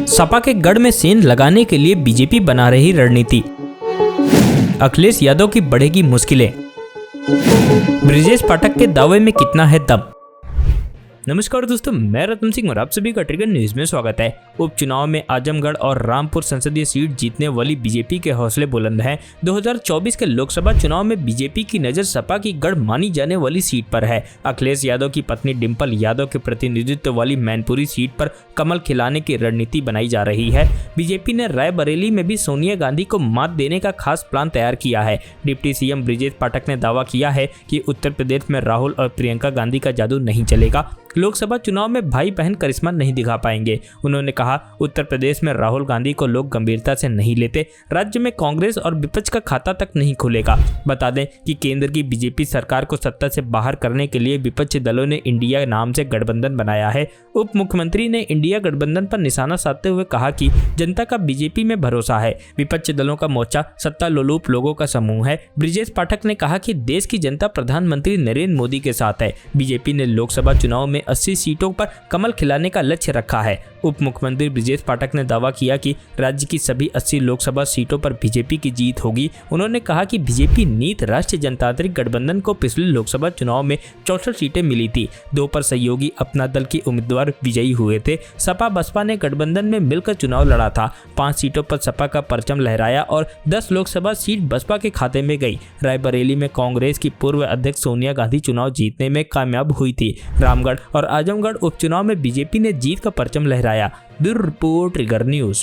सपा के गढ़ में सेंध लगाने के लिए बीजेपी बना रही रणनीति। अखिलेश यादव की बढ़ेगी मुश्किलें। ब्रिजेश पाठक के दावे में कितना है दम। नमस्कार दोस्तों, मैं रतन सिंह और आप सभी का ट्रिगर न्यूज में स्वागत है। उपचुनाव में आजमगढ़ और रामपुर संसदीय सीट जीतने वाली बीजेपी के हौसले बुलंद हैं। 2024 के लोकसभा चुनाव में बीजेपी की नजर सपा की गढ़ मानी जाने वाली सीट पर है। अखिलेश यादव की पत्नी डिंपल यादव के प्रतिनिधित्व वाली मैनपुरी सीट पर कमल खिलाने की रणनीति बनाई जा रही है। बीजेपी ने रायबरेली में भी सोनिया गांधी को मात देने का खास प्लान तैयार किया है। डिप्टी सीएम ब्रिजेश पाठक ने दावा किया है कि उत्तर प्रदेश में राहुल और प्रियंका गांधी का जादू नहीं चलेगा। लोकसभा चुनाव में भाई बहन करिश्मा नहीं दिखा पाएंगे। उन्होंने कहा, उत्तर प्रदेश में राहुल गांधी को लोग गंभीरता से नहीं लेते। राज्य में कांग्रेस और विपक्ष का खाता तक नहीं खुलेगा। बता दें कि केंद्र की बीजेपी सरकार को सत्ता से बाहर करने के लिए विपक्षी दलों ने इंडिया नाम से गठबंधन बनाया है। उप मुख्यमंत्री ने इंडिया गठबंधन पर निशाना साधते हुए कहा कि जनता का बीजेपी में भरोसा है। विपक्षी दलों का मोर्चा सत्ता लोलुप लोगों का समूह है। ब्रिजेश पाठक ने कहा कि देश की जनता प्रधानमंत्री नरेंद्र मोदी के साथ है। बीजेपी ने लोकसभा चुनाव में 80 सीटों पर कमल खिलाने का लक्ष्य रखा है। उप मुख्यमंत्री ब्रिजेश पाठक ने दावा किया कि राज्य की सभी 80 लोकसभा सीटों पर बीजेपी की जीत होगी। उन्होंने कहा कि बीजेपी नीत राष्ट्रीय जनतांत्रिक गठबंधन को पिछले लोकसभा चुनाव में 64 सीटें मिली थी। 2 पर सहयोगी अपना दल के उम्मीदवार विजयी हुए थे। सपा बसपा ने गठबंधन में मिलकर चुनाव लड़ा था। 5 सीटों पर सपा का परचम लहराया और 10 लोकसभा सीट बसपा के खाते में गई। रायबरेली में कांग्रेस की पूर्व अध्यक्ष सोनिया गांधी चुनाव जीतने में कामयाब हुई थी। रामगढ़ और आजमगढ़ उपचुनाव में बीजेपी ने जीत का परचम लहराया। Bureau report, trigger news.